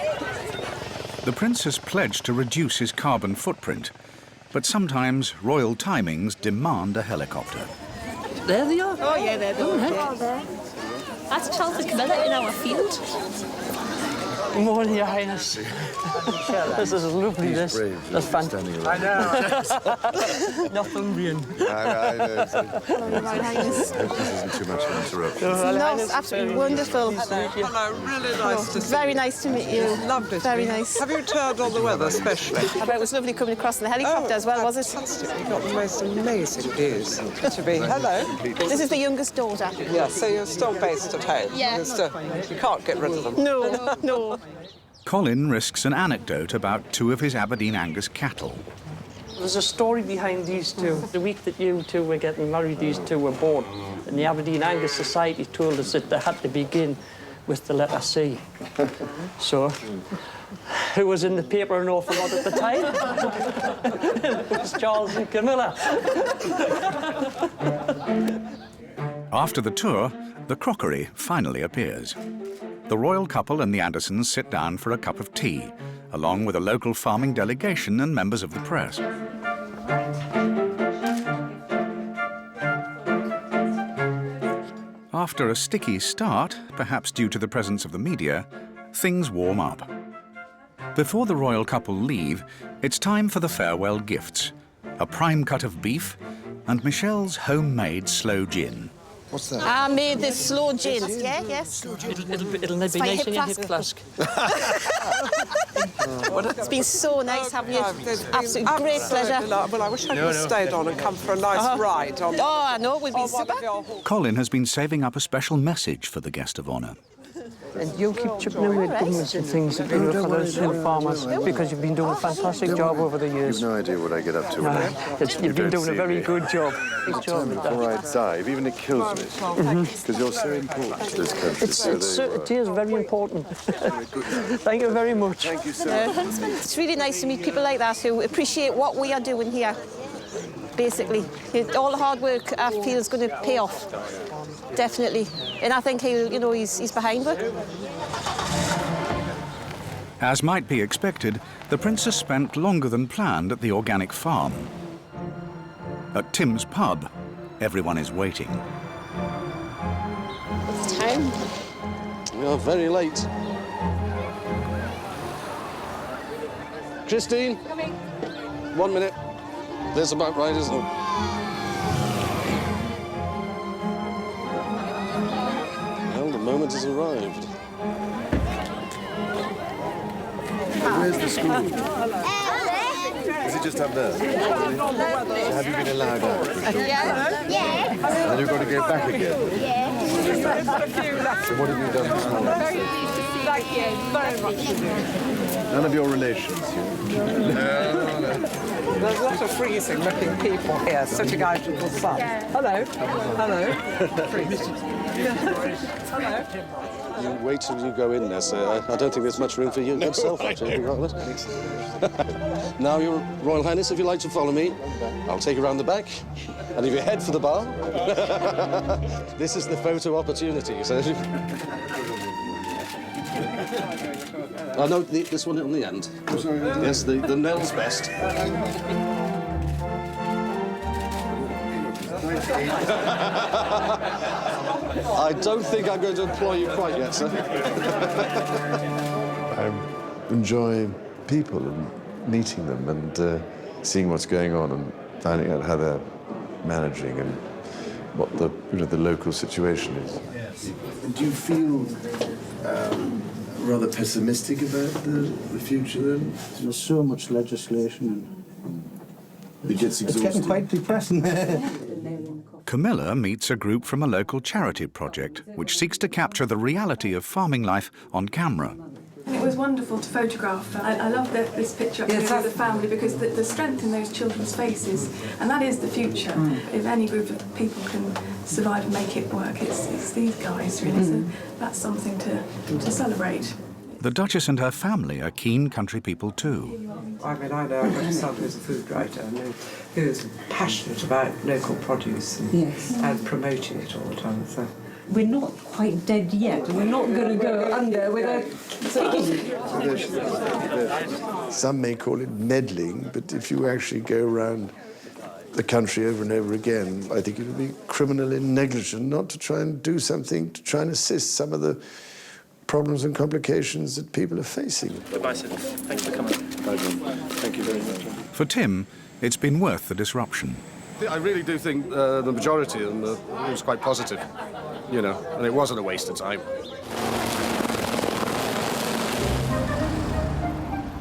The Prince has pledged to reduce his carbon footprint, but sometimes royal timings demand a helicopter. There they are. Oh, yeah, they're there. That's Charles and Camilla in our field. Good morning, Your Highness. This is lovely, this. That's fantastic. I know. Northumbrian. Hello, Your Highness. This isn't too much of an interruption. No, it's absolutely wonderful. Hello, really nice to see you. Very nice to meet you. Lovely. Very nice. Have you turned on the weather, especially? I bet it was lovely coming across in the helicopter as well, was it? Fantastic. You've got the most amazing views. Good to be. Hello. This is the youngest daughter. Yeah, so you're still based at home? Yeah. You can't get rid of them? No, no. Colin risks an anecdote about 2 of his Aberdeen Angus cattle. There's a story behind these two. The week that you two were getting married, these two were born. And the Aberdeen Angus Society told us that they had to begin with the letter C. So, who was in the paper an awful lot at the time? It was Charles and Camilla. After the tour, the crockery finally appears. The royal couple and the Andersons sit down for a cup of tea, along with a local farming delegation and members of the press. After a sticky start, perhaps due to the presence of the media, things warm up. Before the royal couple leave, it's time for the farewell gifts: a prime cut of beef and Michelle's homemade sloe gin. What's that? I made this slow gin. Yeah, yes. It'll be nice in your hip flask. It's been so nice having you. Absolutely great pleasure. Well, I wish I could have stayed on and come for a nice ride. Oh, I know, we'll be super. Colin has been saving up a special message for the guest of honour. And you'll keep chipping in with governments and things to do for those hill farmers, because you've been doing a fantastic job over the years. You've no idea what I get up to. You've been doing a very good job. Good job with before I that. dive, even it kills me, because you're so important to this country. It is very important. Thank you very much. Thank you, sir. It's really nice to meet people like that who appreciate what we are doing here. Basically, all the hard work I feel is going to pay off, definitely. And I think he's behind it. As might be expected, the princess spent longer than planned at the organic farm. At Tim's pub, everyone is waiting. It's time. We are very late. Christine, 1 minute. There's about right, isn't it? Well, the moment has arrived. Where's the school? Is it just up there? So have you been allowed out? Yeah. And you've got to go back again? Yeah. So what have you done this morning? Very pleased to see you. Thank you very much. None of your relations? No. There's a lot of freezing-looking people here sitting out in the sun. Hello. Hello. Hello. You wait till you go in there, sir. I don't think there's much room for you yourself, actually. Now, Your Royal Highness, if you'd like to follow me, I'll take you around the back. And if you head for the bar, this is the photo opportunity. So. Oh, no, this one on the end. Yes, the Nell's best. I don't think I'm going to employ you quite yet, sir. I enjoy people and meeting them and seeing what's going on and finding out how they're managing and what the local situation is. Yes. Do you feel rather pessimistic about the future then? There's so much legislation and it gets exhausting. It's getting quite depressing. Camilla meets a group from a local charity project which seeks to capture the reality of farming life on camera. It was wonderful to photograph. I love this picture up here with the family, because the strength in those children's faces, and that is the future. If any group of people can survive and make it work, it's these guys, really. So that's something to celebrate. The Duchess and her family are keen country people too. I mean, I know I've got a son who's a food writer and who's passionate about local produce and promoting it all the time. So. We're not quite dead yet. We're not going to go under without... Some may call it meddling, but if you actually go around the country over and over again, I think it would be criminal and negligent not to try and do something to try and assist some of the problems and complications that people are facing. Bye-bye, sir. Thanks for coming. Bye, John. Thank you very much. For Tim, it's been worth the disruption. I really do think the majority of them it was quite positive, and it wasn't a waste of time.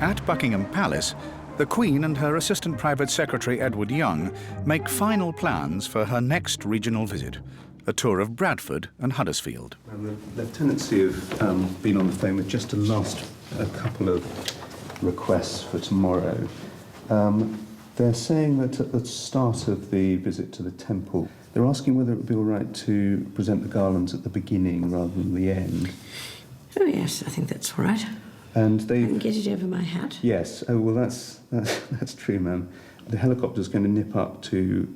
At Buckingham Palace, the Queen and her Assistant Private Secretary Edward Young make final plans for her next regional visit, a tour of Bradford and Huddersfield. And the Lieutenancy have been on the phone with just a couple of requests for tomorrow. They're saying that at the start of the visit to the temple, they're asking whether it would be all right to present the garlands at the beginning rather than the end. Oh, yes, I think that's all right. And they I can get it over my hat. Yes. Oh, well, that's true, ma'am. The helicopter's going to nip up to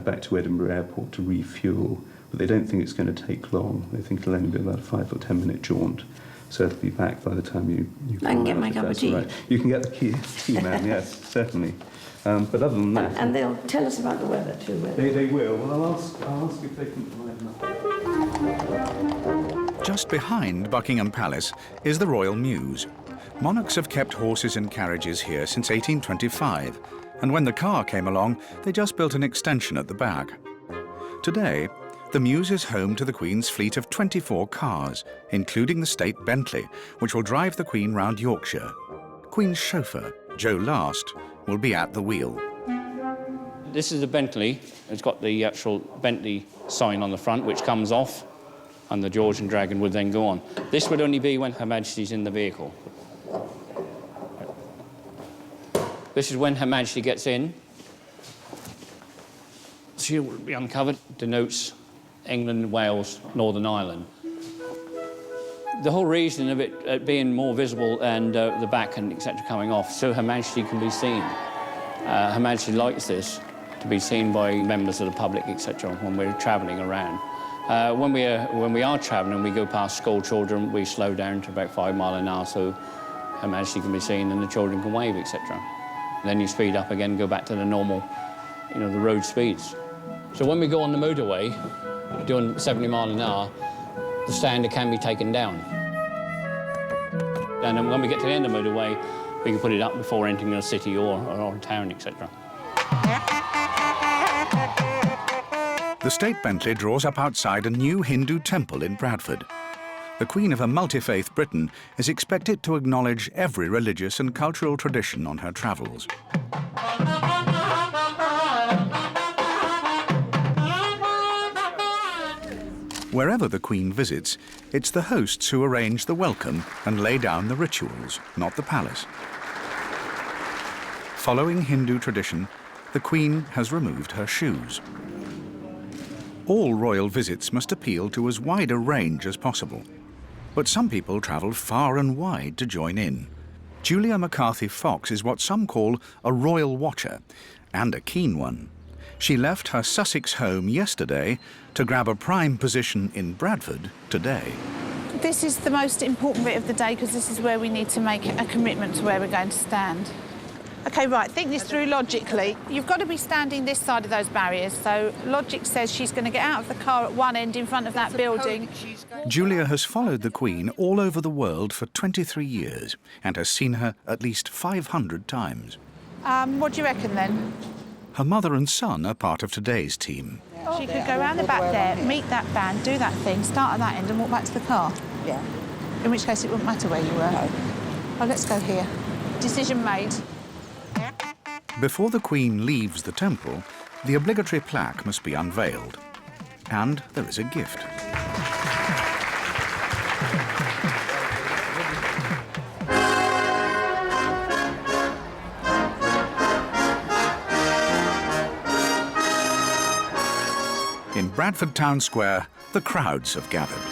back to Edinburgh Airport to refuel, but they don't think it's going to take long. They think it'll only be about a 5 or 10 minute jaunt, so it'll be back by the time you I can get my cup of tea. Right. You can get the tea, ma'am. Yes, certainly. But other than that, and they'll tell us about the weather too. They will. Well, I'll ask if they can provide enough. Just behind Buckingham Palace is the Royal Mews. Monarchs have kept horses and carriages here since 1825, and when the car came along, they just built an extension at the back. Today, the Mews is home to the Queen's fleet of 24 cars, including the State Bentley, which will drive the Queen round Yorkshire. Queen's chauffeur, Joe Last, will be at the wheel. This is a Bentley. It's got the actual Bentley sign on the front, which comes off, and the George and Dragon would then go on. This would only be when Her Majesty's in the vehicle. This is when Her Majesty gets in. She'll be uncovered, denotes England, Wales, Northern Ireland. The whole reason of it being more visible and the back and etc. coming off, so Her Majesty can be seen. Her Majesty likes this, to be seen by members of the public, etc. when we're travelling around. When we are travelling, we go past school children, we slow down to about 5 miles an hour so Her Majesty can be seen and the children can wave, etc. Then you speed up again, go back to the normal, the road speeds. So when we go on the motorway, doing 70 miles an hour, the standard can be taken down. And then when we get to the end of the motorway, we can put it up before entering a city or a town, etc. The State Bentley draws up outside a new Hindu temple in Bradford. The Queen of a multi-faith Britain is expected to acknowledge every religious and cultural tradition on her travels. Wherever the Queen visits, it's the hosts who arrange the welcome and lay down the rituals, not the palace. Following Hindu tradition, the Queen has removed her shoes. All royal visits must appeal to as wide a range as possible. But some people travel far and wide to join in. Julia McCarthy-Fox is what some call a royal watcher, and a keen one. She left her Sussex home yesterday to grab a prime position in Bradford today. This is the most important bit of the day because this is where we need to make a commitment to where we're going to stand. OK, right, think this through logically. You've got to be standing this side of those barriers, so logic says she's going to get out of the car at one end in front of that building. Julia has followed the Queen all over the world for 23 years and has seen her at least 500 times. What do you reckon, then? Her mother and son are part of today's team. She could go round the back there, meet that band, do that thing, start at that end and walk back to the car. Yeah. In which case it wouldn't matter where you were. No. Oh, let's go here. Decision made. Before the Queen leaves the temple, the obligatory plaque must be unveiled. And there is a gift. In Bradford Town Square, the crowds have gathered.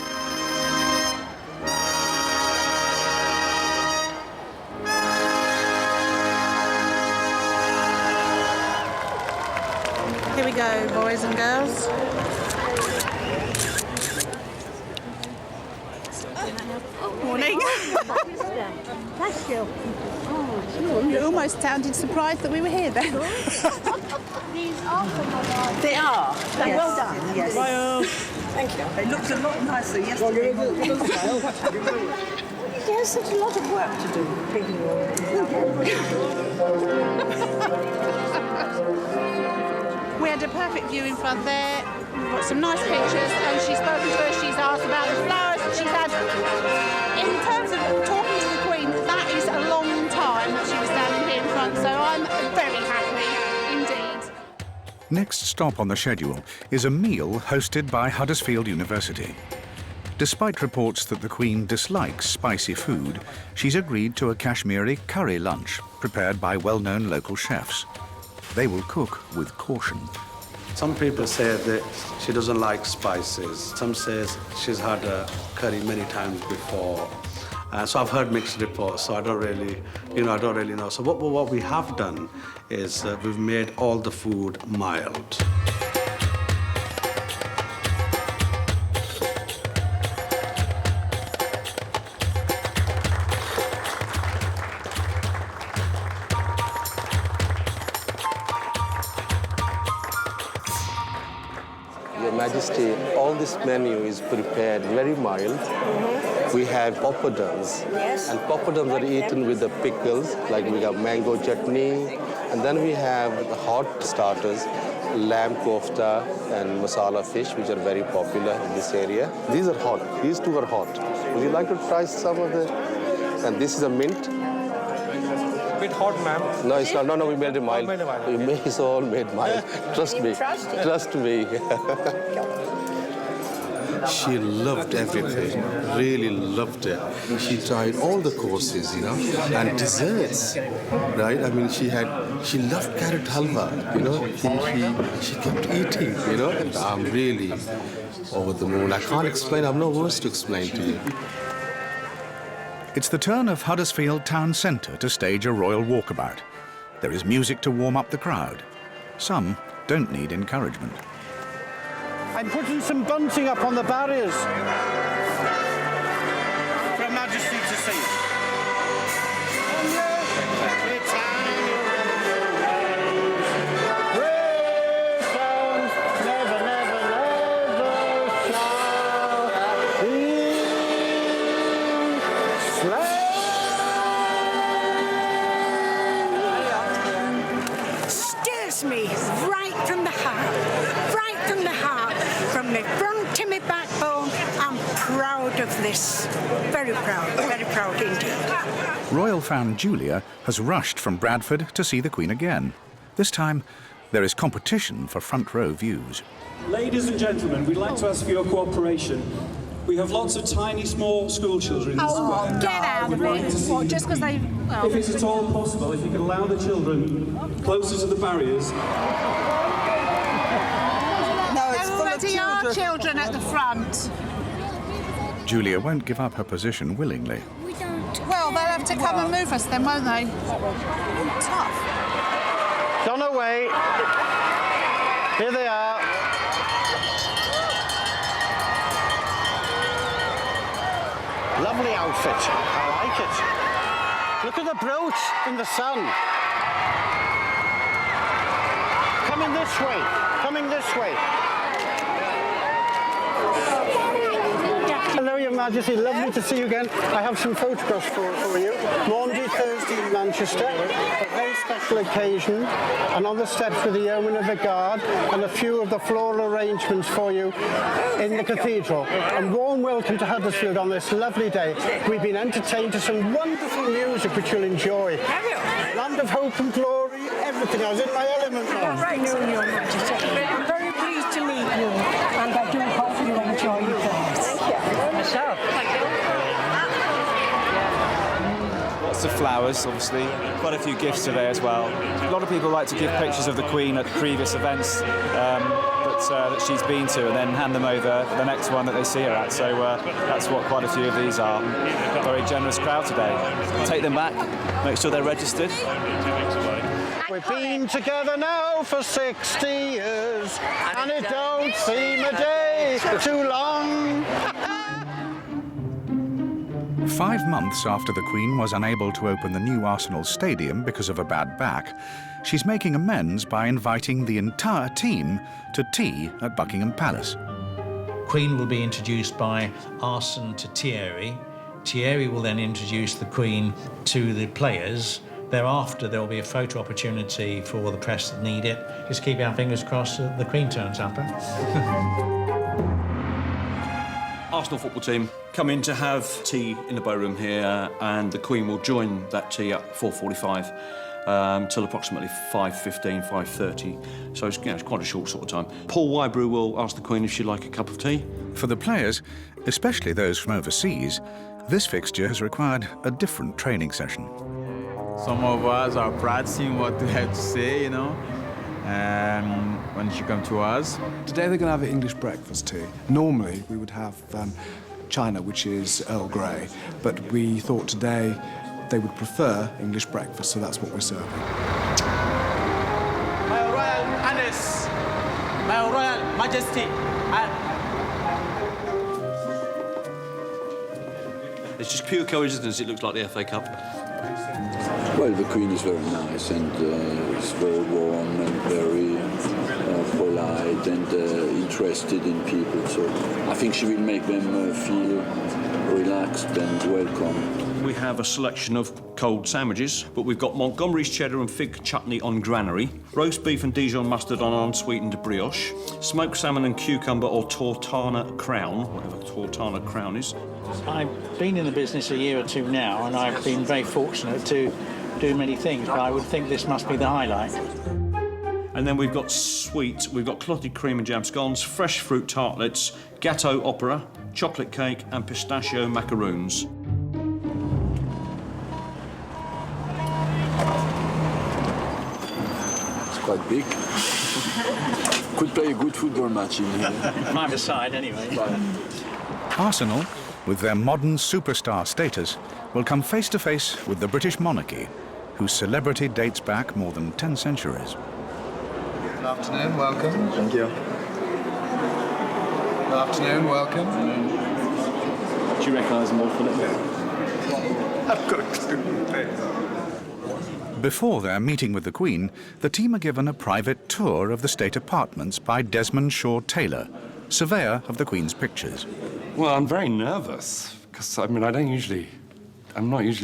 Here we go, boys and girls. Morning. Thank you. You almost sounded surprised that we were here then. These are from my They are? Yes. Well done. Yes. Well, Thank you. it looked a lot nicer yesterday. There's such a lot of work to do. We had a perfect view in front there. We've got some nice pictures, and she's spoken to us. She's asked about the flowers that she's had. In terms of talking to the Queen, that is a long time that she was standing here in front, so I'm very happy indeed. Next stop on the schedule is a meal hosted by Huddersfield University. Despite reports that the Queen dislikes spicy food, she's agreed to a Kashmiri curry lunch prepared by well-known local chefs. they will cook with caution. Some people say that she doesn't like spices. Some says she's had a curry many times before. So I've heard mixed reports, so I don't really know. So what we have done is we've made all the food mild. Your Majesty, all this menu is prepared very mild. We have poppadoms, and poppadoms are eaten with the pickles, like we have mango chutney, and then we have the hot starters, lamb kofta and masala fish, which are very popular in this area. These are hot. These two are hot. Would you like to try some of the? And this is a mint. A bit hot, ma'am. No, it's not. No, we made it mild. It's all made mild. Trust me. Trust me. She loved everything, really loved it. She tried all the courses, you know, and desserts, right? I mean, she loved carrot halwa, you know. She kept eating, you know, and I'm really over the moon. I can't explain, I have no words to explain to you. It's the turn of Huddersfield Town Centre to stage a royal walkabout. There is music to warm up the crowd. Some don't need encouragement. I'm putting some bunting up on the barriers for Her Majesty to see. Stirs me right from the heart, right from the heart. From my front to my backbone, I'm proud of this. Very proud indeed. Royal fan Julia has rushed from Bradford to see the Queen again. This time, there is competition for front row views. Ladies and gentlemen, we'd like to ask for your cooperation. We have lots of tiny, small school children in the square. Get out of it. What, just because they... Well. If it's at all possible, if you could allow the children closer to the barriers. Already are children at the front. Julia won't give up her position willingly. We don't. Well, they'll have to come and move us then, won't they? Tough. Gone away. Here they are. Lovely outfit. I like it. Look at the brooch in the sun. Coming this way. Coming this way. Hello, Your Majesty. Lovely to see you again. I have some photographs for you. Maundy Thursday in Manchester, a very special occasion, and on the steps with the Yeoman of the Guard, and a few of the floral arrangements for you in the cathedral. And warm welcome to Huddersfield on this lovely day. We've been entertained to some wonderful music which you'll enjoy. Land of Hope and Glory, everything. I was in my element now. Right, Your Majesty. I'm very pleased to meet you, and I do hope you enjoy your days. Myself. Lots of flowers, obviously. Quite a few gifts today as well. A lot of people like to give pictures of the Queen at previous events that she's been to, and then hand them over for the next one that they see her at. So that's what quite a few of these are. Very generous crowd today. Take them back, make sure they're registered. We've been together now for 60 years, and it don't seem a day too long. 5 months after the Queen was unable to open the new Arsenal Stadium because of a bad back, she's making amends by inviting the entire team to tea at Buckingham Palace. Queen will be introduced by Arsene to Thierry. Thierry will then introduce the Queen to the players. Thereafter, there will be a photo opportunity for the press that need it. Just keep our fingers crossed that the Queen turns up. Arsenal football team come in to have tea in the bowroom here, and the Queen will join that tea at 4:45 till approximately 5:15, 5:30. So it's quite a short sort of time. Paul Wybrew will ask the Queen if she'd like a cup of tea. For the players, especially those from overseas, this fixture has required a different training session. Some of us are practicing what we have to say, you know, when she come to us. Today they're going to have an English breakfast tea. Normally we would have China, which is Earl Grey, but we thought today they would prefer English breakfast, so that's what we're serving. My Royal Highness, My Royal Majesty, It's just pure coincidence it looks like the FA Cup. Well, the Queen is very nice and is very warm and very polite and interested in people. So I think she will make them feel relaxed and welcome. We have a selection of cold sandwiches, but we've got Montgomery's cheddar and fig chutney on granary, roast beef and Dijon mustard on unsweetened brioche, smoked salmon and cucumber or tortana crown, whatever tortana crown is. I've been in the business a year or two now, and I've been very fortunate to do many things, but I would think this must be the highlight. And then we've got sweet, we've got clotted cream and jam scones, fresh fruit tartlets, gâteau opera, chocolate cake and pistachio macaroons. It's quite big. Could play a good football match in here. Either side, anyway. Arsenal, with their modern superstar status, will come face to face with the British monarchy, whose celebrity dates back more than 10 centuries. Good afternoon, welcome. Thank you. Good afternoon, welcome. Do you recognise them all, Philip? I've got a clue. Before their meeting with the Queen, the team are given a private tour of the state apartments by Desmond Shaw Taylor, surveyor of the Queen's pictures. Well, I'm very nervous, because, I'm not usually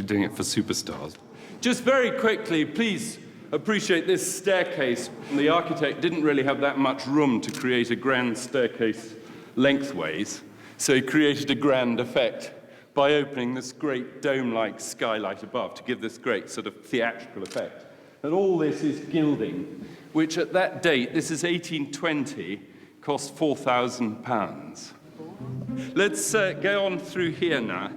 doing it for superstars. Just very quickly, please appreciate this staircase. The architect didn't really have that much room to create a grand staircase lengthways, so he created a grand effect by opening this great dome-like skylight above to give this great sort of theatrical effect. And all this is gilding, which at that date, this is 1820, cost £4,000. Let's go on through here now.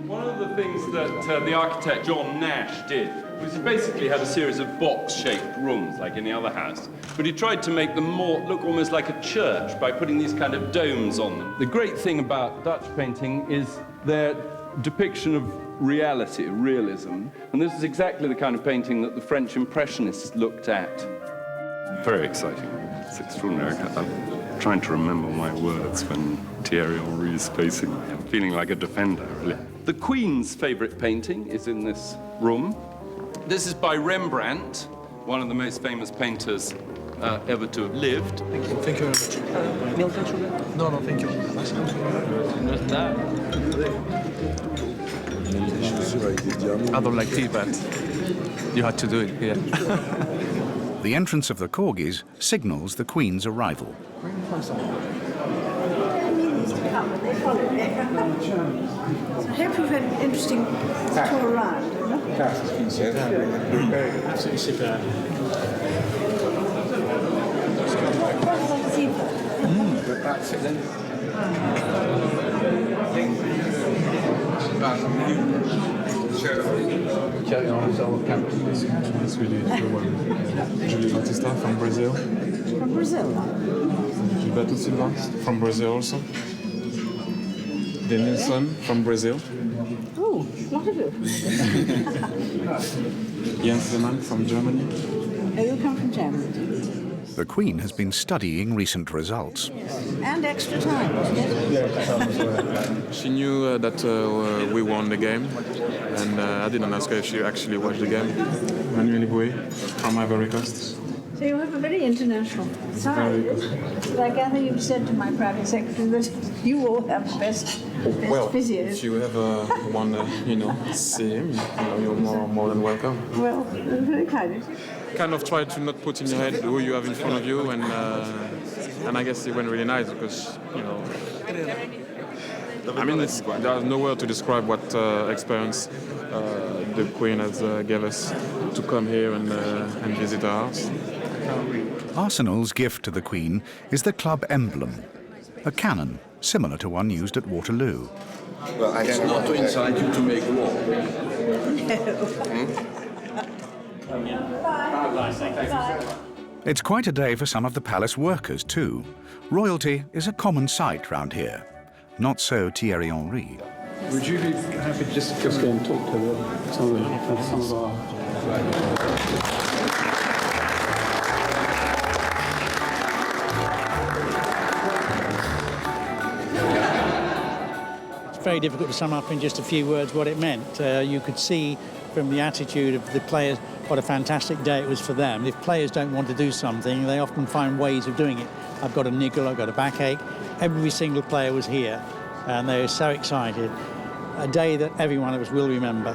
One of the things that the architect John Nash did was he basically had a series of box-shaped rooms like any other house, but he tried to make them look almost like a church by putting these kind of domes on them. The great thing about Dutch painting is their depiction of reality, realism, and this is exactly the kind of painting that the French Impressionists looked at. Very exciting. It's extraordinary. I'm trying to remember my words when Thierry Henry is facing me. I'm feeling like a defender, really. The Queen's favourite painting is in this room. This is by Rembrandt, one of the most famous painters ever to have lived. Thank you very much. No, thank you. I don't like tea, but you had to do it, yeah. The entrance of the corgis signals the Queen's arrival. So I hope you've had an interesting tour around. Absolutely superb. It's really good one. Julie Batista from Brazil. From Brazil? Gilberto Silva from Brazil also. Denilson from Brazil. Oh, a lot of you. Jens Lehmann from Germany. Oh, you come from Germany. The Queen has been studying recent results. And extra time, wasn't it? She knew that we won the game, and I didn't ask her if she actually watched the game. Manuel Boué from Ivory Coast. So you have a very international side. But I gather you've said to my private secretary that you all have the best physios. If you ever want to, see him, you're more than welcome. Well, very kind of you. Kind of try to not put in your head who you have in front of you, and I guess it went really nice because, there's no word to describe what experience the Queen has gave us to come here and visit our house. Arsenal's gift to the Queen is the club emblem, a cannon similar to one used at Waterloo. Well, it's not to incite you to make war. It's quite a day for some of the palace workers too. Royalty is a common sight round here. Not so Thierry Henry. Would you be happy to just go and talk to some of our... It's very difficult to sum up in just a few words what it meant. You could see from the attitude of the players what a fantastic day it was for them. If players don't want to do something, they often find ways of doing it. I've got a niggle, I've got a backache. Every single player was here, and they were so excited. A day that every one of us will remember.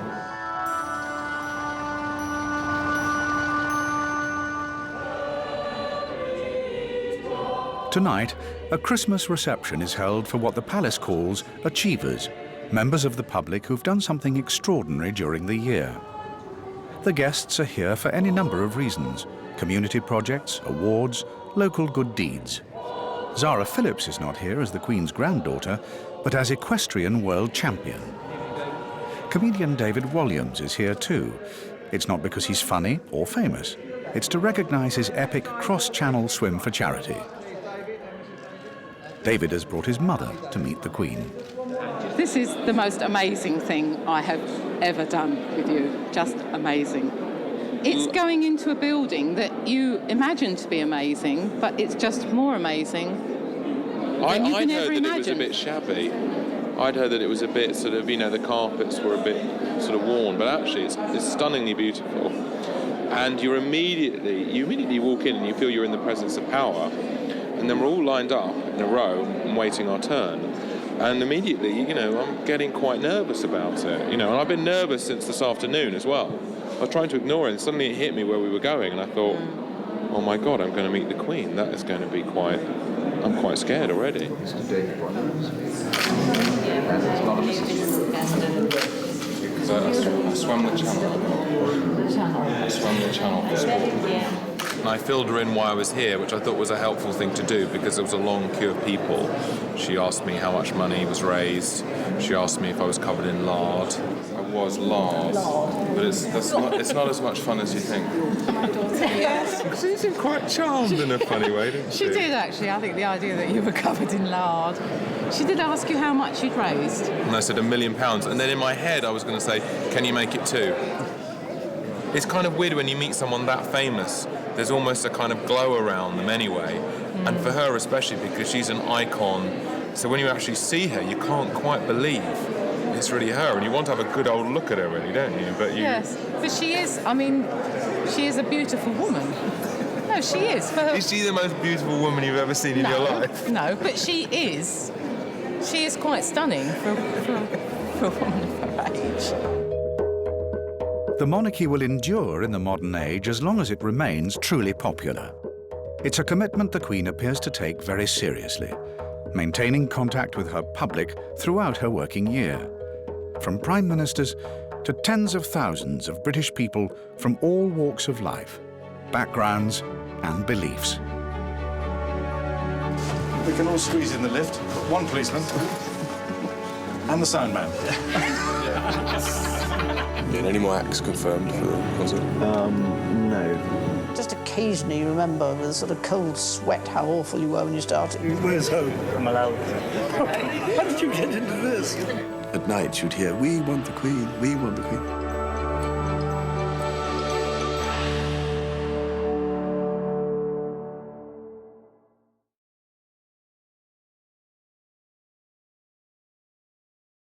Tonight, a Christmas reception is held for what the palace calls achievers, members of the public who've done something extraordinary during the year. The guests are here for any number of reasons: community projects, awards, local good deeds. Zara Phillips is not here as the Queen's granddaughter, but as equestrian world champion. Comedian David Walliams is here too. It's not because he's funny or famous. It's to recognise his epic cross-channel swim for charity. David has brought his mother to meet the Queen. This is the most amazing thing I have ever done with you. Just amazing. It's going into a building that you imagine to be amazing, but it's just more amazing than you can ever imagine. I'd heard that it was a bit shabby. I'd heard that it was a bit sort of, the carpets were a bit sort of worn, but actually it's stunningly beautiful. And you immediately walk in and you feel you're in the presence of power. And then we're all lined up in a row and waiting our turn. And immediately, I'm getting quite nervous about it. And I've been nervous since this afternoon as well. I was trying to ignore it, and suddenly it hit me where we were going, and I thought, oh my God, I'm going to meet the Queen. That is going to be I'm quite scared already. I swam the channel for sport. And I filled her in why I was here, which I thought was a helpful thing to do because there was a long queue of people. She asked me how much money was raised. She asked me if I was covered in lard. I was lard, but it's not as much fun as you think. My daughter, yes. She seemed quite charmed in a funny way, didn't she? She did, actually. I think the idea that you were covered in lard. She did ask you how much you'd raised. And I said £1 million. And then in my head I was going to say, can you make it 2? It's kind of weird when you meet someone that famous. There's almost a kind of glow around them anyway. And for her especially, because she's an icon. So when you actually see her, you can't quite believe it's really her. And you want to have a good old look at her, really, don't you? Yes, but she is, she is a beautiful woman. No, she is. Is she the most beautiful woman you've ever seen in your life? No, but she is. She is quite stunning for a woman of her age. The monarchy will endure in the modern age as long as it remains truly popular. It's a commitment the Queen appears to take very seriously, maintaining contact with her public throughout her working year, from prime ministers to tens of thousands of British people from all walks of life, backgrounds and beliefs. We can all squeeze in the lift. One policeman and the sound man. Any more acts confirmed for the concert? No. Just occasionally you remember with a sort of cold sweat how awful you were when you started. Where's home? I'm allowed. How did you get into this? At night you'd hear, "We want the Queen, we want the Queen."